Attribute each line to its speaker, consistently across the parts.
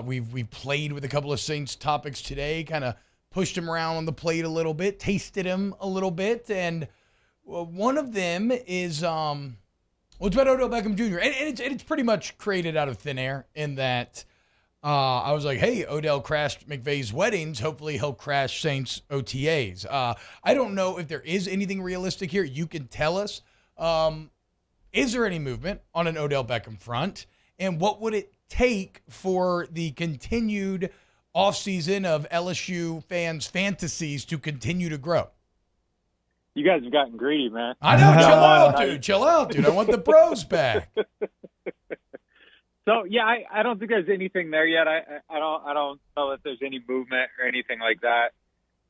Speaker 1: We've played with a couple of Saints topics today, kind of pushed him around on the plate a little bit, tasted him a little bit, and one of them is it's about Odell Beckham Jr. And it's pretty much created out of thin air in that I was like, hey, Odell crashed McVay's weddings. Hopefully he'll crash Saints OTAs. I don't know if there is anything realistic here. You can tell us. Is there any movement on an Odell Beckham front? And what would it take for the continued offseason of LSU fans' fantasies to continue to grow?
Speaker 2: You guys have gotten greedy, man.
Speaker 1: I know. Chill out, dude. Chill out, dude. I want the bros back.
Speaker 2: So yeah, I don't think there's anything there yet. I don't know that there's any movement or anything like that.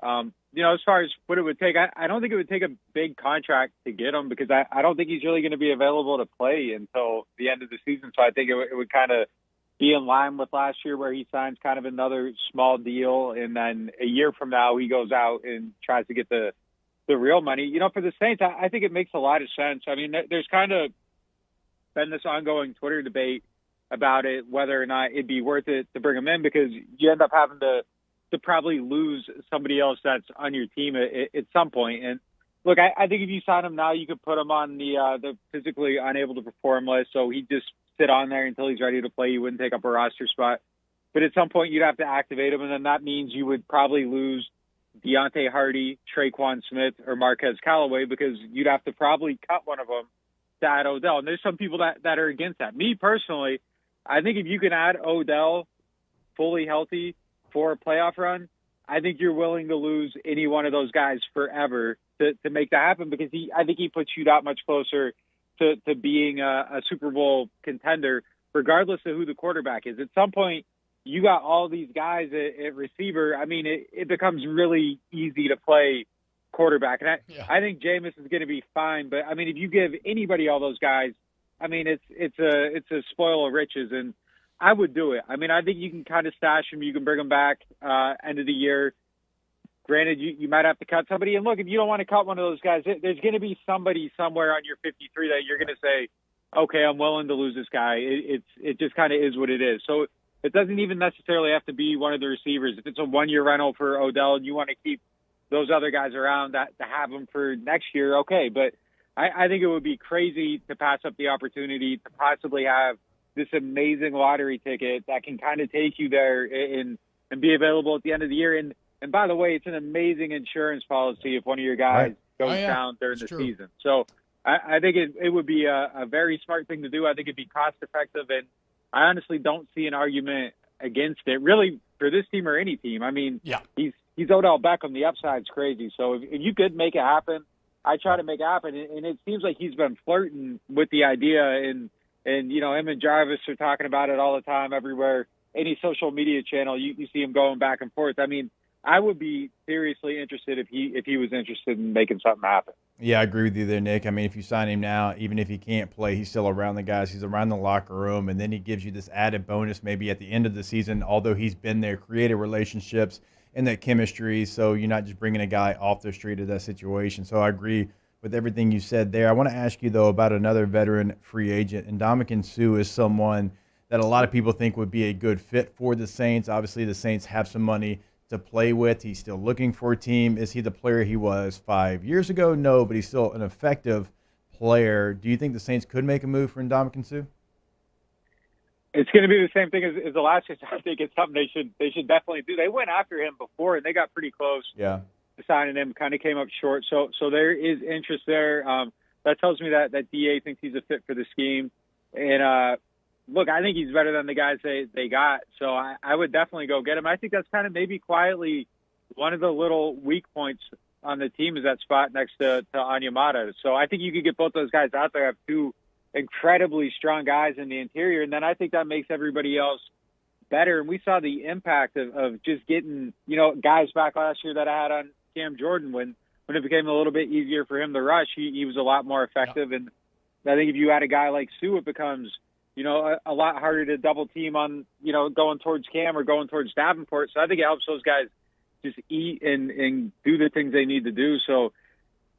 Speaker 2: As far as what it would take, I don't think it would take a big contract to get him because I don't think he's really going to be available to play until the end of the season. So I think it would kind of be in line with last year where he signs kind of another small deal, and then a year from now he goes out and tries to get the real money. For the Saints, I think it makes a lot of sense. I mean, there's kind of been this ongoing Twitter debate about it, whether or not it'd be worth it to bring him in because you end up having to probably lose somebody else that's on your team at some point. And look, I think if you sign him now, you could put him on the physically unable to perform list. So he'd just sit on there until he's ready to play. He wouldn't take up a roster spot. But at some point you'd have to activate him. And then that means you would probably lose Deontay Hardy, Traquan Smith, or Marquez Callaway because you'd have to probably cut one of them to add Odell. And there's some people that are against that. Me personally, I think if you can add Odell fully healthy for a playoff run, I think you're willing to lose any one of those guys forever to make that happen because I think he puts you that much closer to being a Super Bowl contender, regardless of who the quarterback is. At some point, you got all these guys at receiver. I mean, it becomes really easy to play quarterback. And I think Jameis is going to be fine. But, I mean, if you give anybody all those guys, I mean, it's a spoil of riches, and I would do it. I mean, I think you can kind of stash them. You can bring them back end of the year. Granted, you might have to cut somebody. And look, if you don't want to cut one of those guys, there's going to be somebody somewhere on your 53 that you're going to say, okay, I'm willing to lose this guy. It just kind of is what it is. So it doesn't even necessarily have to be one of the receivers. If it's a one-year rental for Odell and you want to keep those other guys around to have them for next year, okay. But I think it would be crazy to pass up the opportunity to possibly have this amazing lottery ticket that can kind of take you there and be available at the end of the year. And by the way, it's an amazing insurance policy if one of your guys goes down during the season. So I think it would be a very smart thing to do. I think it'd be cost effective, and I honestly don't see an argument against it, really, for this team or any team. I mean, he's Odell Beckham. The upside's crazy. So if you could make it happen, I try to make it happen. And it seems like he's been flirting with the idea, and him and Jarvis are talking about it all the time everywhere. Any social media channel, you see him going back and forth. I mean, I would be seriously interested if he was interested in making something happen.
Speaker 3: Yeah, I agree with you there, Nick. I mean, if you sign him now, even if he can't play, he's still around the guys. He's around the locker room, and then he gives you this added bonus maybe at the end of the season, although he's been there, created relationships and that chemistry, so you're not just bringing a guy off the street of that situation. So I agree with everything you said there. I want to ask you, though, about another veteran free agent. And Ndamukong Suh is someone that a lot of people think would be a good fit for the Saints. Obviously, the Saints have some money to play with. He's still looking for a team. Is he the player he was 5 years ago? No, but he's still an effective player. Do you think the Saints could make a move for Ndamukong Suh?
Speaker 2: It's going to be the same thing as the last year. I think it's something they should definitely do. They went after him before, and they got pretty close.
Speaker 3: Yeah.
Speaker 2: Signing him, kind of came up short. So there is interest there. That tells me that DA thinks he's a fit for the scheme. And look, I think he's better than the guys they got. So I would definitely go get him. I think that's kind of maybe quietly one of the little weak points on the team is that spot next to Onyemata. So I think you could get both those guys out there, have two incredibly strong guys in the interior, and then I think that makes everybody else better. And we saw the impact of just getting, guys back last year that I had on Cam Jordan when it became a little bit easier for him to rush. He was a lot more effective. And I think if you add a guy like Sue, it becomes, a lot harder to double team on, going towards Cam or going towards Davenport. So I think it helps those guys just eat and do the things they need to do. So,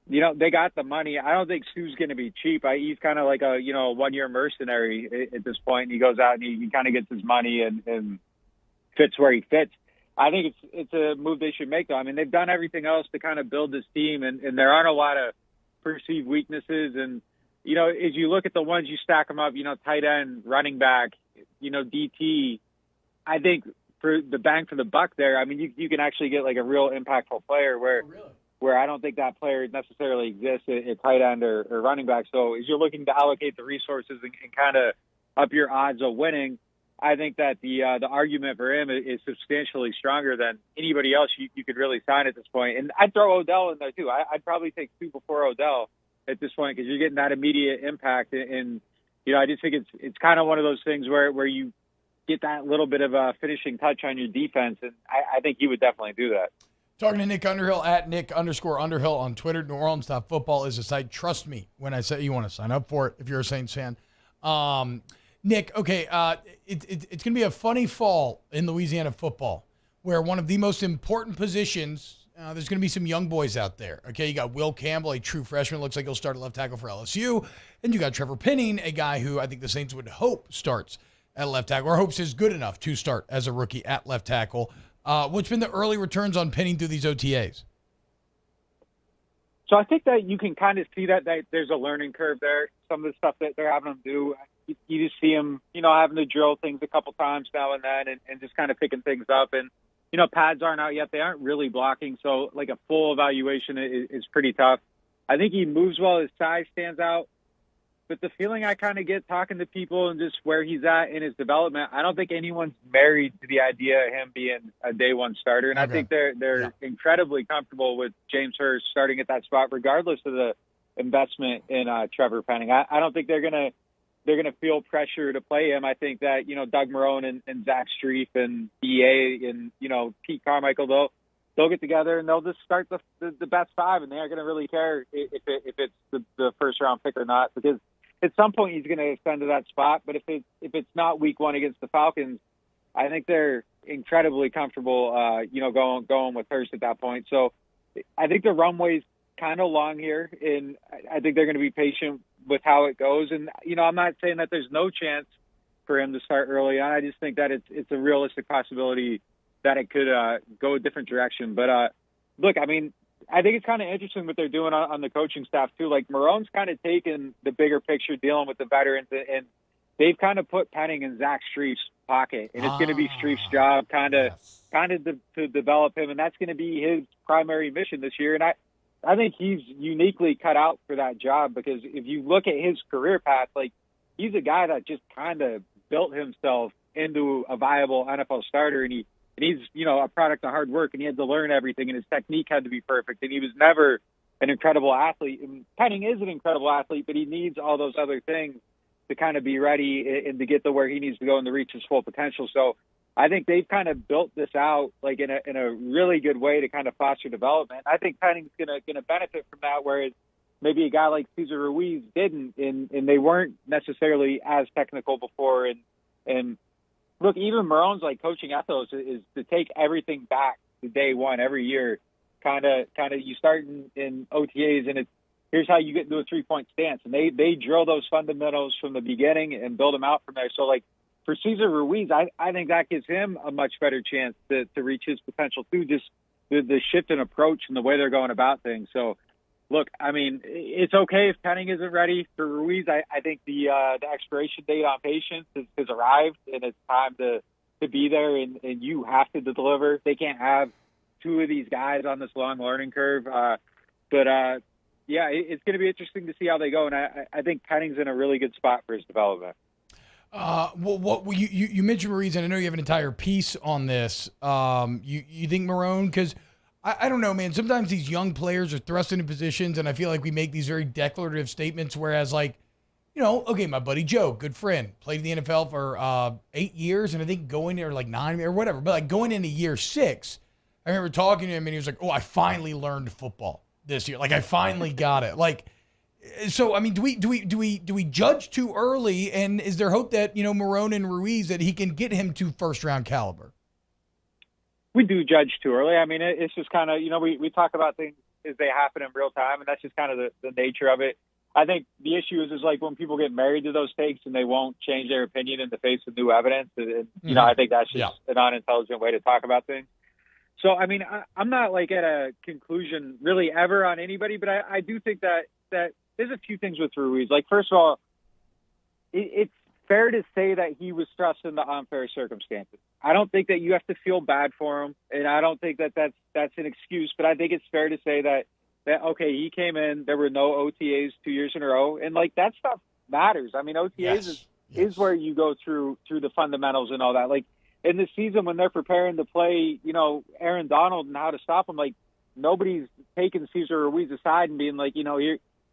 Speaker 2: they got the money. I don't think Sue's going to be cheap. He's kind of like a 1 year mercenary at this point. He goes out and he kind of gets his money and fits where he fits. I think it's a move they should make, though. I mean, they've done everything else to kind of build this team, and there aren't a lot of perceived weaknesses. And, as you look at the ones, you stack them up, tight end, running back, DT, I think for the bang for the buck there, I mean, you can actually get like a real impactful player where I don't think that player necessarily exists at tight end or running back. So as you're looking to allocate the resources and kind of up your odds of winning, I think that the argument for him is substantially stronger than anybody else you could really sign at this point. And I'd throw Odell in there too. I'd probably take 2 before Odell at this point because you're getting that immediate impact. And I just think it's kind of one of those things where you get that little bit of a finishing touch on your defense, and I think he would definitely do that.
Speaker 1: Talking to Nick Underhill at Nick_Underhill on Twitter. NewOrleans.football is a site. Trust me when I say you want to sign up for it if you're a Saints fan. Nick, okay, it's going to be a funny fall in Louisiana football where one of the most important positions, there's going to be some young boys out there. Okay, you got Will Campbell, a true freshman. Looks like he'll start at left tackle for LSU. And you got Trevor Penning, a guy who I think the Saints would hope starts at left tackle, or hopes is good enough to start as a rookie at left tackle. What's been the early returns on Penning through these OTAs?
Speaker 2: So I think that you can kind of see that there's a learning curve there. Some of the stuff that they're having him do, you just see him, having to drill things a couple times now and then and just kind of picking things up. And, pads aren't out yet. They aren't really blocking. So, like, a full evaluation is pretty tough. I think he moves well. His size stands out. But the feeling I kind of get talking to people and just where he's at in his development, I don't think anyone's married to the idea of him being a day one starter. And okay. I think they're incredibly comfortable with James Hurst starting at that spot, regardless of the investment in Trevor Penning. I don't think they're gonna feel pressure to play him. I think that, Doug Marrone and Zach Strief and EA and, Pete Carmichael, they'll get together and they'll just start the best 5, and they aren't going to really care if it's the first round pick or not, because at some point he's going to ascend to that spot. But if it's not week 1 against the Falcons, I think they're incredibly comfortable, going with Hurst at that point. So I think the runway's kind of long here, and I think they're going to be patient with how it goes. And, I'm not saying that there's no chance for him to start early on. I just think that it's a realistic possibility that it could go a different direction. But look, I mean, I think it's kind of interesting what they're doing on the coaching staff too. Like, Marrone's kind of taken the bigger picture, dealing with the veterans, and they've kind of put Penning in Zach Strief's pocket, and it's going to be Strief's job to develop him, and that's going to be his primary mission this year. And I think he's uniquely cut out for that job, because if you look at his career path, like, he's a guy that just kind of built himself into a viable NFL starter, and he's, a product of hard work, and he had to learn everything, and his technique had to be perfect, and he was never an incredible athlete. And Penning is an incredible athlete, but he needs all those other things to kind of be ready and to get to where he needs to go and to reach his full potential. So I think they've kind of built this out, like, in a really good way to kind of foster development. I think Penning's gonna benefit from that, whereas maybe a guy like Cesar Ruiz didn't, and they weren't necessarily as technical before. And look, even Marrone's like coaching ethos is to take everything back to day one every year. Kind of, you start in OTAs, and here's how you get into a 3-point stance, and they drill those fundamentals from the beginning and build them out from there. So, like, for Cesar Ruiz, I think that gives him a much better chance to reach his potential too. Just the shift in approach and the way they're going about things. So, look, I mean, it's okay if Penning isn't ready for Ruiz. I think the expiration date on patience has arrived, and it's time to be there, and you have to deliver. They can't have 2 of these guys on this long learning curve. Yeah, it's going to be interesting to see how they go, and I think Penning's in a really good spot for his development.
Speaker 1: You mentioned Ruiz, and I know you have an entire piece on this. You think Marrone, because I don't know, man. Sometimes these young players are thrust into positions, and I feel like we make these very declarative statements, whereas, like, okay, my buddy Joe, good friend, played in the NFL for 8 years, and I think going there like 9 or whatever, but like going into year 6, I remember talking to him, and he was like, "Oh, I finally learned football this year. Like, I finally got it." Like, so I mean, do we judge too early? And is there hope that Marrone and Ruiz, that he can get him to first round caliber?
Speaker 2: We do judge too early. I mean, it's just kind of, we talk about things as they happen in real time, and that's just kind of the nature of it. I think the issue is like when people get married to those takes and they won't change their opinion in the face of new evidence. And you know, I think that's just an unintelligent way to talk about things. So, I mean, I'm not like at a conclusion really ever on anybody, but I do think that there's a few things with Ruiz. Like, first of all, it's fair to say that he was thrust into unfair circumstances. I don't think that you have to feel bad for him, and I don't think that that's an excuse, but I think it's fair to say that okay, he came in, there were no OTAs 2 years in a row, and like that stuff matters. I mean, OTAs is where you go through the fundamentals and all that. Like in the season when they're preparing to play, you know, Aaron Donald and how to stop him, like nobody's taking Cesar Ruiz aside and being like, you know,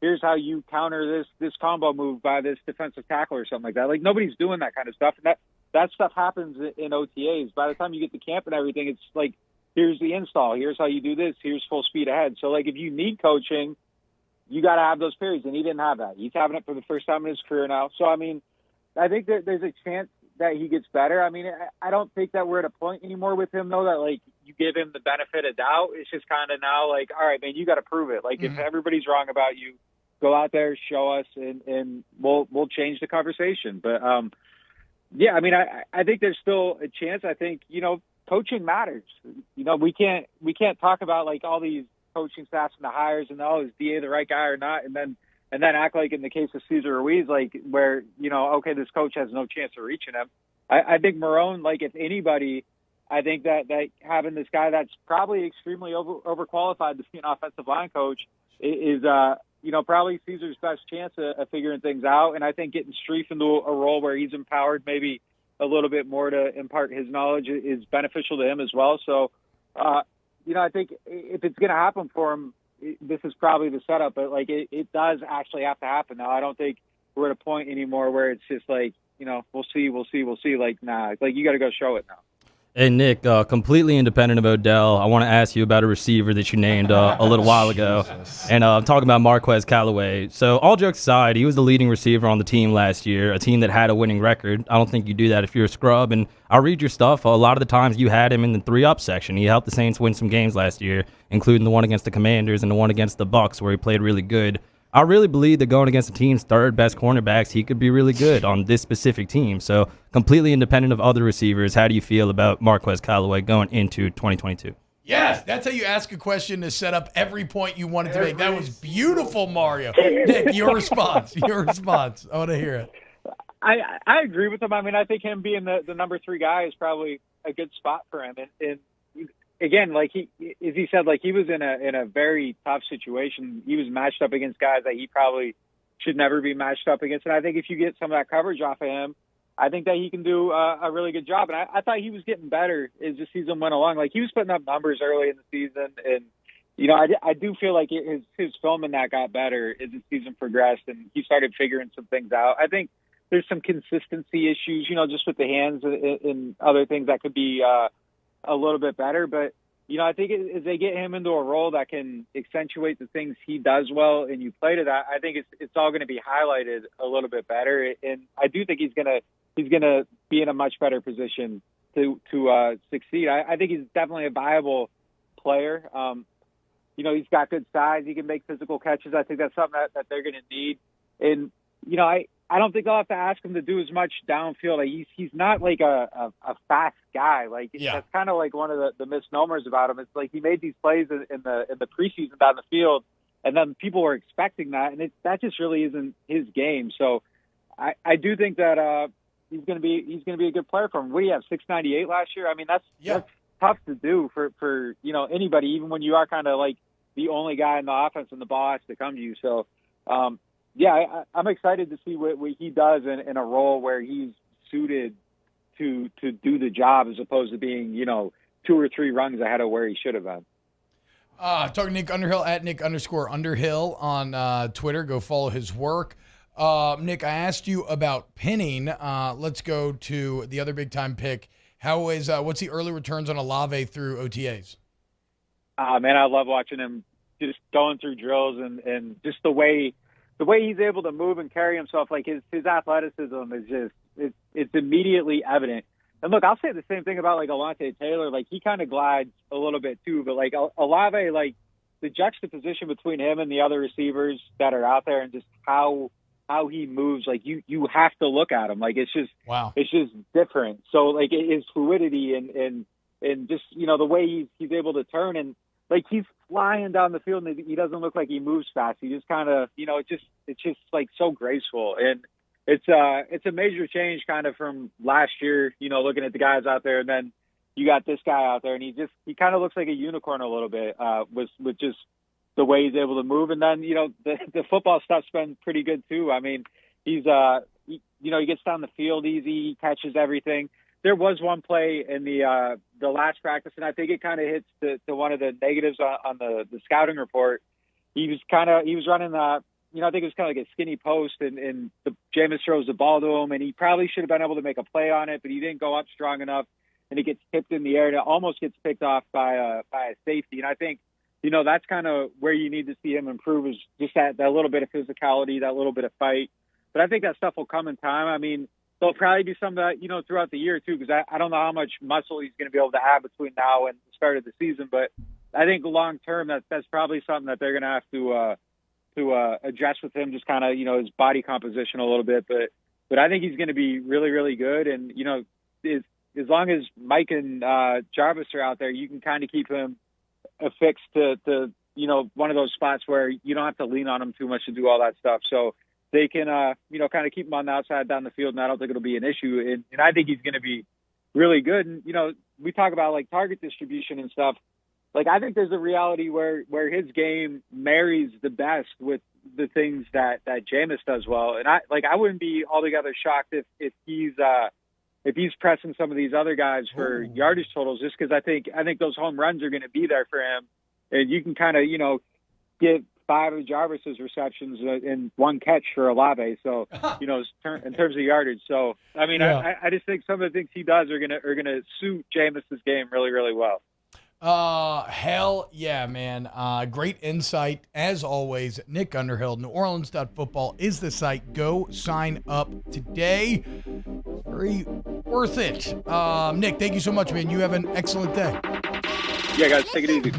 Speaker 2: here's how you counter this combo move by this defensive tackle or something like that. Like nobody's doing that kind of stuff, and that stuff happens in OTAs. By the time you get to camp and everything, it's like, here's the install, here's how you do this, here's full speed ahead. So, like, if you need coaching, you got to have those periods, and he didn't have that. He's having it for the first time in his career now. So, I mean, I think that there's a chance that he gets better. I mean, I don't think that we're at a point anymore with him, though, that, like, you give him the benefit of doubt. It's just kind of now, like, all right, man, you got to prove it. Like, if everybody's wrong about you, go out there, show us, and we'll change the conversation. But, yeah, I mean, I think there's still a chance. I think, you know, coaching matters. You know, we can't talk about like all these coaching staffs and the hires and is DA the right guy or not, and then act like in the case of Cesar Ruiz, like where, you know, okay, this coach has no chance of reaching him. I think Marrone, like if anybody, I think that having this guy that's probably extremely overqualified to be an offensive line coach is you know, probably Cesar's best chance of figuring things out. And I think getting Strief into a role where he's empowered maybe a little bit more to impart his knowledge is beneficial to him as well. So, you know, I think if it's going to happen for him, this is probably the setup, but like it does actually have to happen now. I don't think we're at a point anymore where it's just like, you know, we'll see. Like, nah, like you got to go show it now.
Speaker 4: Hey, Nick, completely independent of Odell, I want to ask you about a receiver that you named a little while ago. And I'm talking about Marquez Callaway. So all jokes aside, he was the leading receiver on the team last year, a team that had a winning record. I don't think you do that if you're a scrub. And I'll read your stuff. A lot of the times you had him in the 3-up section. He helped the Saints win some games last year, including the one against the Commanders and the one against the Bucs where he played really good. I really believe that going against the team's third best cornerbacks, he could be really good on this specific team. So completely independent of other receivers, how do you feel about Marquez Callaway going into 2022?
Speaker 1: Yes, that's how you ask a question to set up every point you wanted to make. That was beautiful, Mario. Nick, your response. I want to hear it.
Speaker 2: I agree with him. I mean, I think him being the number 3 guy is probably a good spot for him. And again, like as he said, like he was in a very tough situation. He was matched up against guys that he probably should never be matched up against. And I think if you get some of that coverage off of him, I think that he can do a really good job. And I thought he was getting better as the season went along. Like he was putting up numbers early in the season, and you know, I do feel like his film in that got better as the season progressed, and he started figuring some things out. I think there's some consistency issues, you know, just with the hands and other things that could be a little bit better. But, you know, I think as they get him into a role that can accentuate the things he does well and you play to that, I think it's all going to be highlighted a little bit better. And I do think he's going to be in a much better position to succeed. I think he's definitely a viable player. You know, he's got good size. He can make physical catches. I think that's something that they're going to need. And, you know, I don't think they'll have to ask him to do as much downfield. Like he's not like a fast guy. Like that's kind of like one of the misnomers about him. It's like he made these plays in the preseason down the field, and then people were expecting that, and that just really isn't his game. So I do think that he's going to be a good player for him. What do you have, 698 last year? I mean, that's tough to do for you know, anybody, even when you are kind of like the only guy in the offense and the ball has to come to you. So, yeah, I'm excited to see what he does in a role where he's suited to do the job as opposed to being, you know, 2 or 3 rungs ahead of where he should have been.
Speaker 1: Talking Nick Underhill at Nick_Underhill on Twitter. Go follow his work. Nick, I asked you about Penning. Let's go to the other big-time pick. What's the early returns on Olave through OTAs?
Speaker 2: Man, I love watching him just going through drills and just the way he's able to move and carry himself. Like his athleticism is just it's immediately evident. And look, I'll say the same thing about like Alontae Taylor. Like he kind of glides a little bit too, but like Olave, like the juxtaposition between him and the other receivers that are out there, and just how he moves, like you have to look at him. Like it's just
Speaker 1: Wow.
Speaker 2: It's just different. So like his fluidity and just, you know, the way he's able to turn, and like he's flying down the field and he doesn't look like he moves fast. He just kind of, you know, it's just like so graceful, and it's a major change kind of from last year, you know, looking at the guys out there, and then you got this guy out there, and he kind of looks like a unicorn a little bit with just the way he's able to move. And then, you know, the football stuff's been pretty good too. I mean, he's you know, he gets down the field easy, he catches everything. There was one play in the last practice, and I think it kind of hits to one of the negatives on the scouting report. He was running you know, I think it was kind of like a skinny post, and Jameis throws the ball to him, and he probably should have been able to make a play on it, but he didn't go up strong enough, and it gets tipped in the air, and it almost gets picked off by a safety. And I think, you know, that's kind of where you need to see him improve, is just that little bit of physicality, that little bit of fight. But I think that stuff will come in time. I mean, there'll probably be some that, you know, throughout the year too, because I don't know how much muscle he's going to be able to have between now and the start of the season. But I think long term, that's probably something that they're going to have to address with him, just kind of, you know, his body composition a little bit. But I think he's going to be really, really good. And, you know, as long as Mike and Jarvis are out there, you can kind of keep him affixed to, you know, one of those spots where you don't have to lean on him too much to do all that stuff. So they can, you know, kind of keep him on the outside down the field, and I don't think it'll be an issue. And I think he's going to be really good. And, you know, we talk about like target distribution and stuff. Like, I think there's a reality where his game marries the best with the things that Jameis does well. And I wouldn't be altogether shocked if he's pressing some of these other guys for yardage totals, just because I think those home runs are going to be there for him. And you can kind of, you know, get 5 of Jarvis's receptions in one catch for Olave. So, you know, in terms of yardage. So, I mean, yeah. I just think some of the things he does are gonna suit Jameis's game really, really well.
Speaker 1: Hell yeah, man. Great insight as always. Nick Underhill, NewOrleans.football is the site. Go sign up today. Very worth it. Nick, thank you so much, man. You have an excellent day.
Speaker 2: Yeah, guys, take it easy.